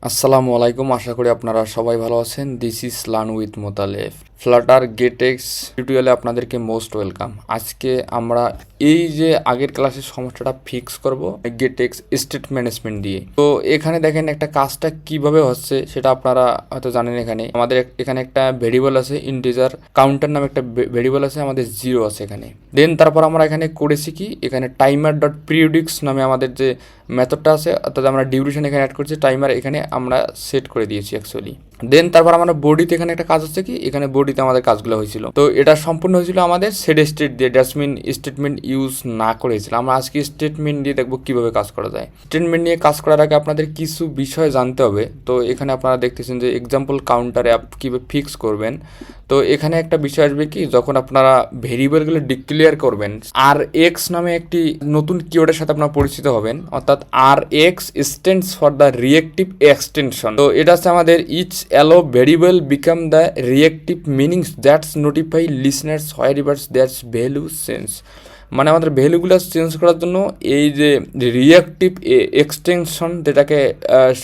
আসসালামু আলাইকুম, আশা করি আপনারা সবাই ভালো আছেন। This is learn with Motaleb. Flutter GetX টিউটোরিয়ালে আপনাদেরকে মোস্ট ওয়েলকাম। আজকে আমরা এই যে আগের ক্লাসের সমস্যাটা ফিক্স করব গেটেক্স স্টেট ম্যানেজমেন্ট দিয়ে। তো এখানে দেখেন একটা কাজটা কিভাবে হচ্ছে সেটা আপনারা হয়তো জানেন। এখানে আমাদের এখানে একটা ভেরিয়েবল আছে, ইন্টিজার কাউন্টার নামে একটা ভেরিয়েবল আছে, আমাদের 0 আছে এখানে। দেন তারপর আমরা এখানে করেছি কি, এখানে টাইমার ডট পিরিয়ডিক্স নামে আমাদের যে মেথডটা আছে, অর্থাৎ আমরা ডিউরেশন এখানে অ্যাড করছি, টাইমার এখানে আমরা সেট করে দিয়েছি অ্যাকচুয়ালি। দেন তারপর আমরা বডিতে এখানে একটা কাজ হচ্ছে কি, এখানে বডিতে আমাদের কাজগুলো হয়েছিল। তো এটা সম্পূর্ণ হয়েছিল আমাদের সেট স্টেট দিয়ে, ডাস্টবিন স্টেটমেন্ট ইউজ না করেছিল। আমরা আজকে স্টেটমেন্ট দিয়ে দেখবো কিভাবে কাজ করা যায়। স্টেটমেন্ট নিয়ে কাজ করার আগে আপনাদের কিছু বিষয় জানতে হবে। তো এখানে আপনারা দেখতেছেন যে এক্সাম্পল কাউন্টার অ্যাপ কীভাবে ফিক্স করবেন। তো এখানে একটা বিষয় আসবে কি, যখন আপনারা ভেরিয়েবলগুলো ডিক্লেয়ার করবেন, আর এক্স নামে একটি নতুন কিওয়ার্ডের সাথে আপনারা পরিচিত হবেন, অর্থাৎ R x stands for the reactive extension. তো এটা হচ্ছে আমাদের each allow variable become the reactive meanings that's notify listeners wherever that's value change. মানে আমাদের ভ্যালুগুলো চেঞ্জ করার জন্য এই যে রিয়েক্টিভ এক্সটেনশন, যেটাকে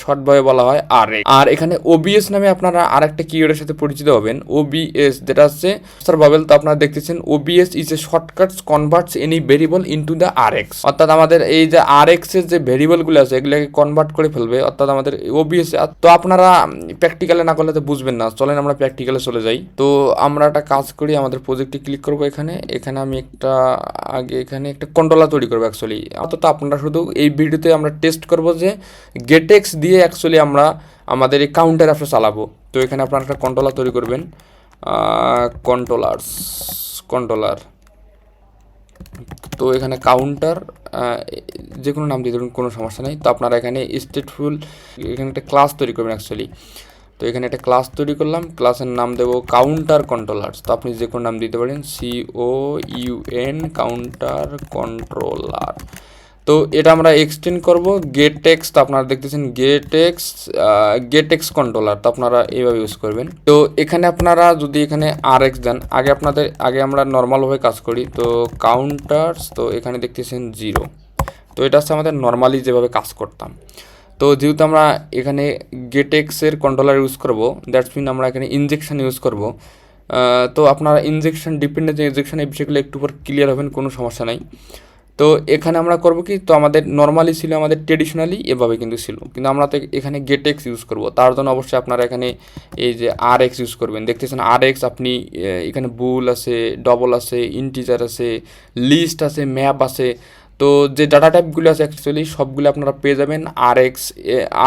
শর্টভাবে বলা হয় আর এখানে ওবিএস নামে আপনারা আরেকটা কিওয়ার্ডের সাথে পরিচিত হবেন, ওবিএস, যেটা হচ্ছে বাবেল। তো আপনারা দেখতেছেন OBS is a shortcuts converts any variable into the RX. অর্থাৎ আমাদের এই যে আরএক্স এর যে ভেরিয়েবলগুলো আছে এগুলোকে কনভার্ট করে ফেলবে, অর্থাৎ আমাদের ওবিএস। তো আপনারা প্র্যাকটিক্যালে না করলে তো বুঝবেন না, চলেন আমরা প্র্যাকটিক্যালে চলে যাই। তো আমরা একটা কাজ করি, আমাদের প্রজেক্টে ক্লিক করবো। এখানে আমি এখানে একটা কন্ট্রোলার তৈরি করবো অ্যাকচুয়ালি। অন্তত আপনারা শুধু এই ভিডিওতে আমরা টেস্ট করবো যে গেটেক্স দিয়ে অ্যাকচুয়ালি আমরা আমাদের এই কাউন্টার অ্যাপটা চালাবো। তো এখানে আপনারা একটা কন্ট্রোলার তৈরি করবেন, কন্ট্রোলার। তো এখানে কাউন্টার যে কোনো নাম দিয়ে দেবেন, কোনো সমস্যা নেই। তো আপনারা এখানে স্টেটফুল এখানে একটা ক্লাস তৈরি করবেন অ্যাকচুয়ালি। তো এখানে একটা ক্লাস তৈরি করলাম, ক্লাসের নাম দেবো কাউন্টার কন্ট্রোলার। তো আপনি যে কোনো নাম দিতে পারেন, COUN কাউন্টার কন্ট্রোলার। তো এটা আমরা এক্সটেন্ড করব গেটেক্স। তো আপনারা দেখতেছেন গেটেক্স কন্ট্রোলার। তো আপনারা এইভাবে ইউজ করবেন। তো এখানে আপনারা যদি এখানে RX দেন, আগে আমরা নর্মালভাবে কাজ করি। তো কাউন্টার্স, তো এখানে দেখতেছেন 0। তো এটা হচ্ছে আমাদের নর্মালি যেভাবে কাজ করতাম। তো যেহেতু আমরা এখানে গেটেক্সের কন্ট্রোলার ইউজ করব, দ্যাটস মিন আমরা এখানে ইনজেকশন ইউজ করব। তো আপনারা ইনজেকশন, ডিপেন্ডেন্ট ইনজেকশন, এই বিষয়গুলো একটু পর ক্লিয়ার হবেন, কোনো সমস্যা নাই। তো এখানে আমরা করব কি, তো আমাদের নর্মালি ছিল, আমাদের ট্রেডিশনালি এভাবে কিন্তু ছিল, কিন্তু আমরা তো এখানে গেটেক্স ইউজ করব। তার জন্য অবশ্যই আপনারা এখানে এই যে RX ইউজ করবেন। দেখতেছেন RX, আপনি এখানে বুল আছে, ডবল আছে, ইন্টিজার আছে, লিস্ট আছে, ম্যাপ আছে। তো যে ডাটা টাইপগুলো আছে অ্যাকচুয়ালি সবগুলো আপনারা পেয়ে যাবেন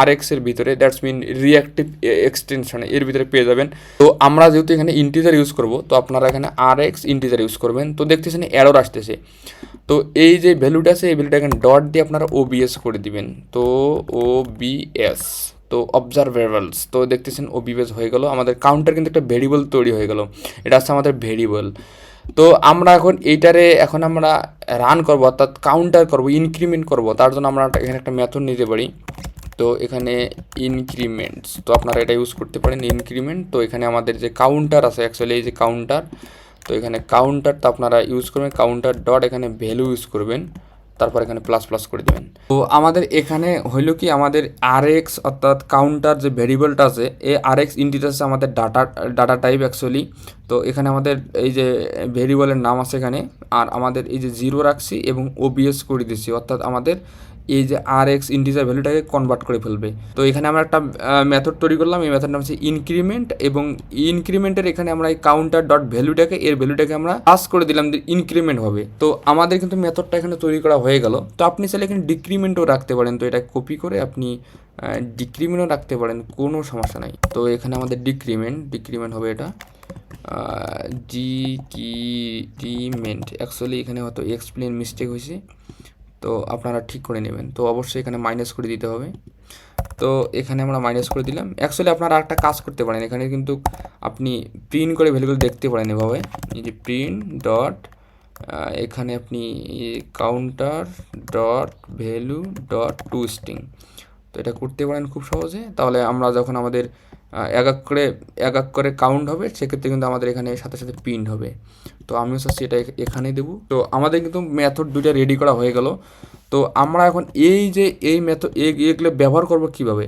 RX এর ভিতরে, দ্যাটস মিন রিঅ্যাক্টিভ এক্সটেনশন এর ভিতরে পেয়ে যাবেন। তো আমরা যেহেতু এখানে ইন্টিজার ইউজ করব, তো আপনারা এখানে RX ইন্টিজার ইউজ করবেন। তো দেখতেছেন এরর আসতেছে। তো এই যে ভ্যালুটা আছে, এই ভ্যালুটা এখানে ডট দিয়ে আপনারা OBS করে দিবেন। তো OBS, তো অবজারভেবলস। তো দেখতেছেন OBS হয়ে গেল। আমাদের কাউন্টার কিন্তু একটা ভেরিয়েবল তৈরি হয়ে গেল। এটা হচ্ছে আমাদের ভেরিয়েবল। তো আমরা এখন আমরা রান করব, অর্থাৎ কাউন্টার করব, ইনক্রিমেন্ট করব। তার জন্য আমরা এখানে একটা মেথড নিতে পারি। তো এখানে ইনক্রিমেন্টস, তো আপনারা এটা ইউজ করতে পারেন, ইনক্রিমেন্ট। তো এখানে আমাদের যে কাউন্টার আছে অ্যাকচুয়ালি, এই যে কাউন্টার, তো এখানে কাউন্টারটা আপনারা ইউজ করবেন, কাউন্টার ডট এখানে ভ্যালু ইউজ করবেন, তারপর এখানে প্লাস প্লাস করে দেবেন। তো আমাদের এখানে হইলো কি, আমাদের RX অর্থাৎ কাউন্টার যে ভেরিয়েবলটা আছে, এই RX ইন্টিজার আছে আমাদের ডাটা টাইপ অ্যাকচুয়ালি। তো এখানে আমাদের এই যে ভেরিয়েবলের নাম আছে এখানে, আর আমাদের এই যে 0 রাখছি এবং OBS করে দিচ্ছি, অর্থাৎ আমাদের এই যে RX ইন্টিজার ভ্যালুটাকে কনভার্ট করে ফেলবে। তো এখানে আমরা একটা মেথড তৈরি করলাম, এই মেথড নাম হচ্ছে ইনক্রিমেন্ট, এবং ইনক্রিমেন্টের এখানে আমরা এই কাউন্টার ডট ভ্যালুটাকে আমরা পাস করে দিলাম যে ইনক্রিমেন্ট হবে। তো আমাদের কিন্তু মেথডটা এখানে তৈরি করা হয়ে গেল। তো আপনি চাইলে এখানে ডিক্রিমেন্টও রাখতে পারেন। তো এটা কপি করে আপনি ডিক্রিমেন্টও রাখতে পারেন, কোনো সমস্যা নাই। তো এখানে আমাদের ডিক্রিমেন্ট হবে, এটা ডিক্রিমেন্ট। অ্যাকচুয়ালি এখানে হয়তো এক্সপ্লেন মিস্টেক হয়েছে, তো আপনারা ঠিক করে নেবেন। তো অবশ্যই এখানে মাইনাস করে দিতে হবে। তো এখানে আমরা মাইনাস করে দিলাম। অ্যাকচুয়ালি আপনারা একটা কাজ করতে পারেন, এখানে কিন্তু আপনি প্রিন্ট করে ভ্যালুগুলো দেখতে পারেন এভাবে, এই যে প্রিন্ট ডট, এখানে আপনি counter dot value dot two string. তো এটা করতে পারেন খুব সহজে। তাহলে আমরা যখন আমাদের এক এক করে কাউন্ট হবে, সেক্ষেত্রে কিন্তু আমাদের এখানে সাথে সাথে প্রিন্ট হবে। তো আমিও চাচ্ছি এটা এখানে দেবো। তো আমাদের কিন্তু মেথড দুইটা রেডি করা হয়ে গেল। তো আমরা এখন এই মেথড এগুলো ব্যবহার করব কিভাবে।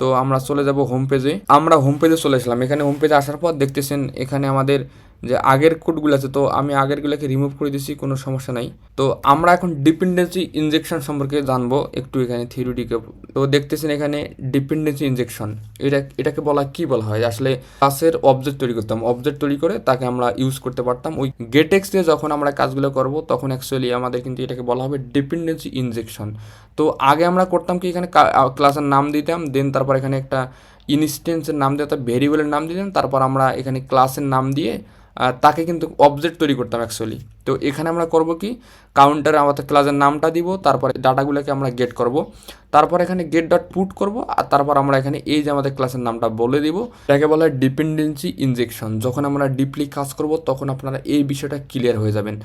তো আমরা চলে যাব হোম পেজে। আমরা হোম পেজে চলে আসলাম। এখানে হোম পেজে আসার পর দেখতেছেন এখানে আমাদের যে আগের কোডগুলো আছে, তো আমি আগেরগুলোকে রিমুভ করে দিয়েছি, কোনো সমস্যা নাই। তো আমরা এখন ডিপেন্ডেন্সি ইনজেকশন সম্পর্কে জানবো একটু এখানে থিওরিটিকে। তো দেখতেছেন এখানে ডিপেন্ডেন্সি ইনজেকশন, এটাকে কি বলা হয়, আসলে ক্লাসের অবজেক্ট তৈরি করতাম, অবজেক্ট তৈরি করে তাকে আমরা ইউজ করতে পারতাম। ওই গেটেক্স দিয়ে যখন আমরা কাজগুলো করব তখন অ্যাকচুয়ালি আমাদের কিন্তু এটাকে বলা হবে ডিপেন্ডেন্সি ইনজেকশন। তো আগে আমরা করতাম কি, এখানে ক্লাসের নাম দিতাম, দেন তারপর এখানে একটা ইনস্টেন্সের নাম দিয়ে অর্থাৎ ভেরিয়েবলের নাম দিতাম, তারপর আমরা এখানে ক্লাসের নাম দিয়ে তাকে কিন্তু অবজেক্ট তৈরি করতাম অ্যাকচুয়ালি। তো এখানে আমরা করব কি, কাউন্টারে আমাদের ক্লাসের নামটা দিব, তারপরে ডাটাগুলোকে আমরা গেট করব, তারপর এখানে গেট ডট পুট করব, আর তারপর আমরা এখানে এই যে আমাদের ক্লাসের নামটা বলে দিব। এটাকে বলা হয় ডিপেন্ডেন্সি ইনজেকশন। যখন আমরা ডিপলি কাজ করব তখন আপনারা এই বিষয়টা ক্লিয়ার হয়ে যাবেন।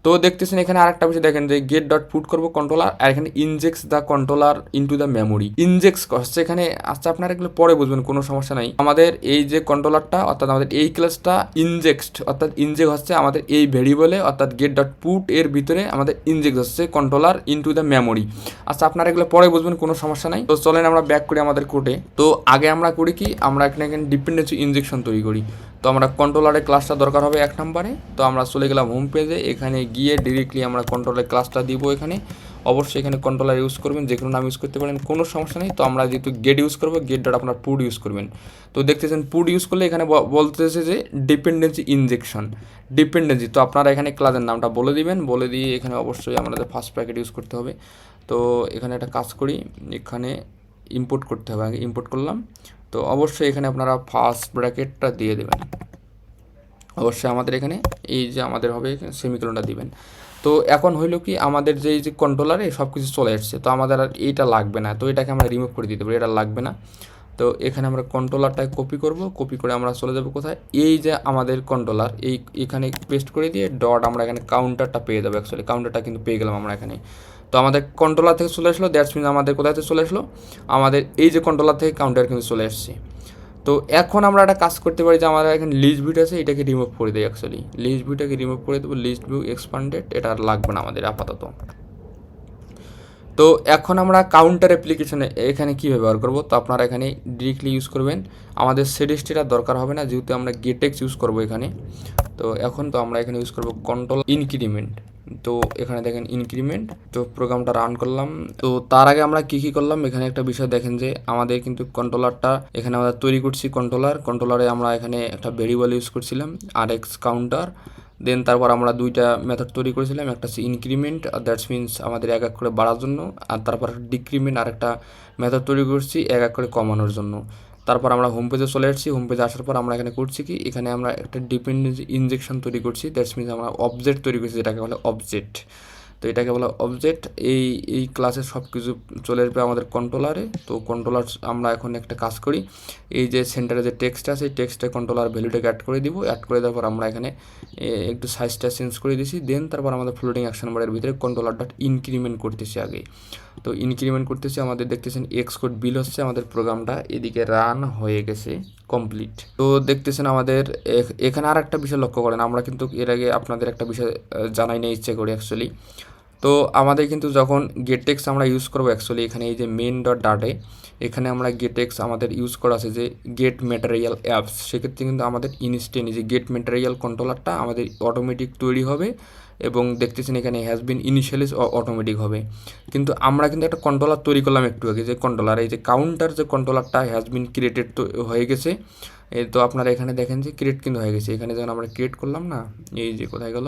তো দেখতেছেন এখানে আরেকটা বিষয় দেখেন যে গেট ডট পুট করবো কন্ট্রোলার, আর এখানে injects the controller into the memory. Injects হচ্ছে এখানে, আচ্ছা আপনারা এগুলো পরে বুঝবেন, কোনো সমস্যা নাই। আমাদের এই যে কন্ট্রোলারটা অর্থাৎ আমাদের এই ক্লাসটা ইনজেক্ট অর্থাৎ ইনজেক্ট হচ্ছে আমাদের এই ভেরিয়েবলে অর্থাৎ গেট ডট পুট এর ভিতরে আমাদের ইনজেক্ট হচ্ছে কন্ট্রোলার ইনটু দ্য মেমোরি। আচ্ছা আপনারা এগুলো পরে বুঝবেন, কোনো সমস্যা নাই। তো চলেন আমরা ব্যাক করি আমাদের কোডে। তো আগে আমরা করি কি, আমরা এখানে ডিপেন্ডেন্সি ইনজেকশন তৈরি করি। তো আমরা কন্ট্রোলারের ক্লাসটা দরকার হবে 1 নম্বরে। তো আমরা চলে গেলাম হোম পেজে, এখানে গিয়ে ডিরেক্টলি আমরা কন্ট্রোলারের ক্লাসটা দিব। এখানে অবশ্যই এখানে কন্ট্রোলার ইউজ করবেন, যে কোনো নাম ইউজ করতে পারেন, কোনো সমস্যা নেই। তো আমরা যেহেতু গেট ইউজ করবো, গেট ডট আপনার পুড ইউজ করবেন। তো দেখতেছেন পুড ইউজ করলে এখানে বলতেছে যে ডিপেন্ডেন্সি ইনজেকশন, ডিপেন্ডেন্সি। তো আপনারা এখানে ক্লাসের নামটা বলে দিবেন, বলে দিয়ে এখানে অবশ্যই আমাদের ফার্স্ট প্যাকেট ইউজ করতে হবে। তো এখানে একটা কাজ করি, এখানে ইম্পোর্ট করতে হবে, আগে ইম্পোর্ট করলাম। তো অবশ্যই এখানে আপনারা ফার্স্ট ব্র্যাকেটটা দিয়ে দেবেন। অবশ্যই আমাদের এখানে এই যে আমাদের হবে সেমিকোলনটা দিবেন। তো এখন হইলো কি, আমাদের যে এই যে কন্ট্রোলারে সব কিছু চলে আসছে, তো আমাদের আর এইটা লাগবে না। তো এটাকে আমরা রিমুভ করে দিতে পারি, এটা লাগবে না। তো এখানে আমরা কন্ট্রোলারটাকে কপি করব, কপি করে আমরা চলে যাব কোথায়, এই যে আমাদের কন্ট্রোলার এখানে পেস্ট করে দিয়ে ডট আমরা এখানে কাউন্টারটা পেয়ে যাবো। অ্যাকচুয়ালি কাউন্টারটা কিন্তু পেয়ে গেলাম আমরা এখানে। তো আমাদের কন্ট্রোলার থেকে চলে আসলো, দ্যাটস মিনস আমাদের কোথায় থেকে চলে আসলো, আমাদের এই যে কন্ট্রোলার থেকে কাউন্টার কিন্তু চলে আসছে। তো এখন আমরা একটা কাজ করতে পারি যে আমাদের এখানে লিস্ট ভিউ আছে, এটাকে রিমুভ করে দিই। অ্যাকচুয়ালি লিস্ট ভিউটাকে রিমুভ করে দেবো, লিস্ট ভিউ এক্সপান্ডেড, এটা আর লাগবে না আমাদের আপাতত। তো এখন আমরা কাউন্টার অ্যাপ্লিকেশনে এখানে কী ব্যবহার করব, তো আপনারা এখানে ডিরেক্টলি ইউজ করবেন। আমাদের সেডিস্টিটা দরকার হবে না, যেহেতু আমরা গেটেক্স ইউজ করব এখানে। তো এখন তো আমরা এখানে ইউজ করব কন্ট্রোল ইনক্রিমেন্ট। তো এখানে দেখেন ইনক্রিমেন্ট, তো প্রোগ্রামটা রান করলাম। তো তার আগে আমরা কী করলাম, এখানে একটা বিষয় দেখেন যে আমাদের কিন্তু কন্ট্রোলারটা এখানে আমরা তৈরি করছি। কন্ট্রোলারে আমরা এখানে একটা ভেরিয়েবল ইউজ করছিলাম RX কাউন্টার, দেন তারপর আমরা দুইটা মেথড তৈরি করেছিলাম, একটা হচ্ছে ইনক্রিমেন্ট, দ্যাটস মিনস আমাদের এক এক করে বাড়ার জন্য, আর তারপর ডিক্রিমেন্ট আর একটা মেথড তৈরি করছি এক এক করে কমানোর জন্য। তারপর আমরা হোম পেজে চলে আসছি। হোম পেজে আসার পর আমরা এখানে করছি কি, এখানে আমরা একটা ডিপেন্ডেন্সি ইনজেকশন তৈরি করছি, দ্যাটস মিনস আমরা অবজেক্ট তৈরি করছি, যেটাকে বলে অবজেক্ট। তো এটাকে বলা অবজেক্ট। এই ক্লাসের সব কিছু চলে আসবে আমাদের কন্ট্রোলারে। তো কন্ট্রোলার আমরা এখন একটা কাজ করি, এই যে সেন্টারে যে টেক্সট আছে এই টেক্সটে কন্ট্রোলার ভ্যালুটাকে অ্যাড করে দিব। অ্যাড করে দেওয়ার পর আমরা এখানে একটু সাইজটা চেঞ্জ করে দিছি। দেন তারপর আমাদের ফ্লোটিং অ্যাকশন বারের ভিতরে কন্ট্রোলার ডট ইনক্রিমেন্ট করতেছি আগে। তো ইনক্রিমেন্ট করতেছি, আমাদের দেখতেছেন এক্স কোড বিল হচ্ছে, আমাদের প্রোগ্রামটা এদিকে রান হয়ে গেছে কমপ্লিট। তো দেখতেছেন আমাদের এখানে আর একটা বিষয় লক্ষ্য করেন, আমরা কিন্তু এর আগে আপনাদের একটা বিষয় জানাই না ইচ্ছে করি অ্যাকচুয়ালি। তো আমাদের কিন্তু যখন গেটেক্স আমরা ইউজ করবো অ্যাকচুয়ালি এখানে এই যে মেন ডট ডাটে এখানে আমরা গেটেক্স আমাদের ইউজ করা আছে যে গেট ম্যাটেরিয়াল অ্যাপস, সেক্ষেত্রে কিন্তু আমাদের ইনস্ট্যান্ট যে গেট ম্যাটেরিয়াল কন্ট্রোলারটা আমাদের অটোমেটিক তৈরি হবে এবং দেখতেছেন এখানে হ্যাজ বিন ইনিশিয়ালাইজ অটোমেটিক হবে। কিন্তু আমরা কিন্তু একটা কন্ট্রোলার তৈরি করলাম একটু আগে, যে কন্ট্রোলার এই যে কাউন্টার যে কন্ট্রোলারটা হ্যাজ বিন ক্রিয়েটেড তো হয়ে গেছে। তো আপনারা এখানে দেখেন যে ক্রিয়েট কিন্তু হয়ে গেছে। এখানে যখন আমরা ক্রিয়েট করলাম না, এই যে কোথায় গেল,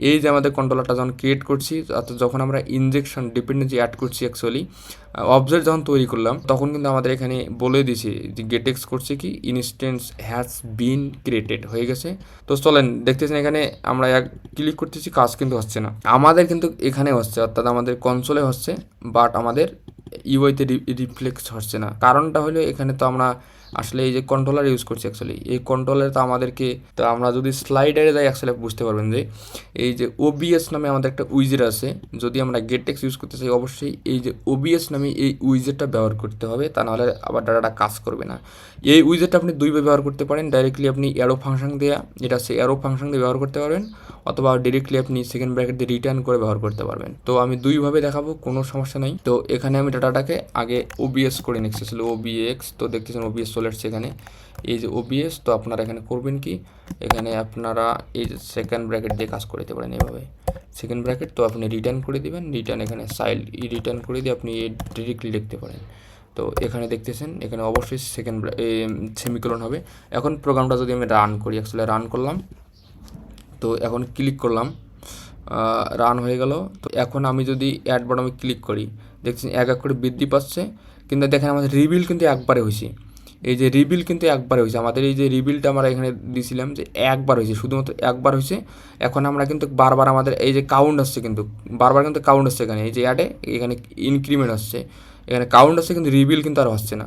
এই যে আমাদের কন্ট্রোলারটা যখন ক্রিয়েট করছি, অর্থাৎ যখন আমরা ইনজেকশন ডিপেন্ডেন্সি অ্যাড করছি অ্যাকচুয়ালি অবজেক্ট যখন তৈরি করলাম, তখন কিন্তু আমাদের এখানে বলে দিয়েছি যে গেটেক্স করছে কি ইনস্ট্যান্স হ্যাজ বিন ক্রিয়েটেড হয়ে গেছে। তো চলেন দেখতেছেন এখানে আমরা এক ক্লিক করতেছি, কাজ কিন্তু হচ্ছে না, আমাদের কিন্তু এখানে হচ্ছে অর্থাৎ আমাদের কনসোলে হচ্ছে, বাট আমাদের ইউআইতে রিফ্লেক্স হচ্ছে না। কারণটা হলো এখানে তো আমরা আসলে এই যে কন্ট্রোলার ইউজ করছি অ্যাকচুয়ালি, এই কন্ট্রোলার তো আমাদেরকে, তো আমরা যদি স্লাইডারে যাই অ্যাকচুয়ালি বুঝতে পারবেন যে এই যে ওবিএস নামে আমাদের একটা উইজেট আছে। যদি আমরা গেটটেক্স ইউজ করতে চাই অবশ্যই এই যে ওবিএস নামে এই উইজেটটা ব্যবহার করতে হবে, তা নাহলে আবার ডাটাটা কাজ করবে না। এই উইজেটটা আপনি দুইভাবে ব্যবহার করতে পারেন। ডাইরেক্টলি আপনি অ্যারো ফাংশন দেওয়া, এটা হচ্ছে অ্যারো ফাংশন দিয়ে ব্যবহার করতে পারবেন, অথবা ডিরেক্টলি আপনি সেকেন্ড ব্র্যাকেট দিয়ে রিটার্ন করে ব্যবহার করতে পারবেন। তো আমি দুইভাবে দেখাবো, কোনো সমস্যা নাই। তো এখানে আমি ডাটাটাকে আগে ওবিএস করে নিচ্ছি, ছিল ওবিএক্স, তো দেখতেছেন ওবিএস চলে আসছে এখানে, এই যে ওবিএস। তো আপনারা এখানে করবেন কি, এখানে আপনারা এই যে সেকেন্ড ব্র্যাকেট দিয়ে কাজ করে দিতে পারেন এভাবে, সেকেন্ড ব্র্যাকেট। তো আপনি রিটার্ন করে দিবেন, রিটার্ন এখানে সাইল রিটার্ন করে দিয়ে আপনি ডিরেক্টলি লিখতে পারেন। তো এখানে দেখতেছেন এখানে অবশ্যই সেকেন্ড সেমিকোলন হবে। এখন প্রোগ্রামটা যদি আমি রান করি, অ্যাকচুয়ালি রান করলাম, তো এখন ক্লিক করলাম, রান হয়ে গেল। তো এখন আমি যদি অ্যাড বটমে ক্লিক করি, দেখছেন এক এক করে বৃদ্ধি পাচ্ছে, কিন্তু দেখেন আমাদের রিবিল কিন্তু একবারে হয়েছে। এই যে রিবিল কিন্তু একবার হয়েছে, আমাদের এই যে রিবিলটা আমরা এখানে দিয়েছিলাম যে একবার হয়েছে, শুধুমাত্র একবার হয়েছে। এখন আমরা কিন্তু বারবার আমাদের এই যে কাউন্ট আসছে, কিন্তু বারবার কিন্তু কাউন্ট আসছে এখানে, এই যে অ্যাডে এখানে ইনক্রিমেন্ট আসছে, এখানে কাউন্ট আসছে, কিন্তু রিবিল কিন্তু আর হচ্ছে না।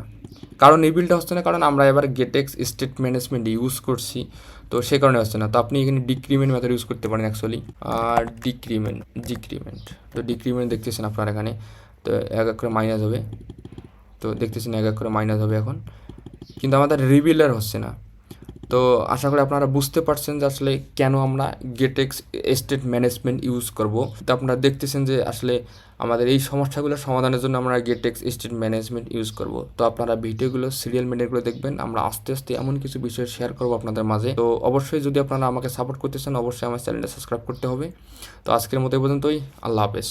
কারণ রিবিলটা হচ্ছে না, কারণ আমরা এবার গেটেক্স স্টেট ম্যানেজমেন্ট ইউজ করছি, তো সে কারণে হচ্ছে না। তো আপনি এখানে ডিক্রিমেন্ট মেথড ইউজ করতে পারেন অ্যাকচুয়ালি, আর ডিক্রিমেন্ট। তো ডিক্রিমেন্ট দেখতেছেন আপনার এখানে, তো এক এক করে মাইনাস হবে, তো দেখতেছেন এক এক করে মাইনাস হবে এখন, কিন্তু আমাদের রিবিলার হচ্ছে না। তো আশা করি আপনারা বুঝতে পারছেন যে আসলে কেন আমরা গেটেক্স স্টেট ম্যানেজমেন্ট ইউজ করব। তো আপনারা দেখতেছেন যে আসলে আমাদের এই সমস্যাগুলো সমাধানের জন্য আমরা গেটেক্স স্টেট ম্যানেজমেন্ট ইউজ করব। তো আপনারা ভিডিওগুলো সিরিয়াল মেনটেনগুলো দেখবেন, আমরা আস্তে আস্তে এমন কিছু বিষয় শেয়ার করবো আপনাদের মাঝে। তো অবশ্যই যদি আপনারা আমাকে সাপোর্ট করতে চান, অবশ্যই আমার চ্যানেলটা সাবস্ক্রাইব করতে হবে। তো আজকের মতো এই পর্যন্তই, আল্লাহ হাফেজ।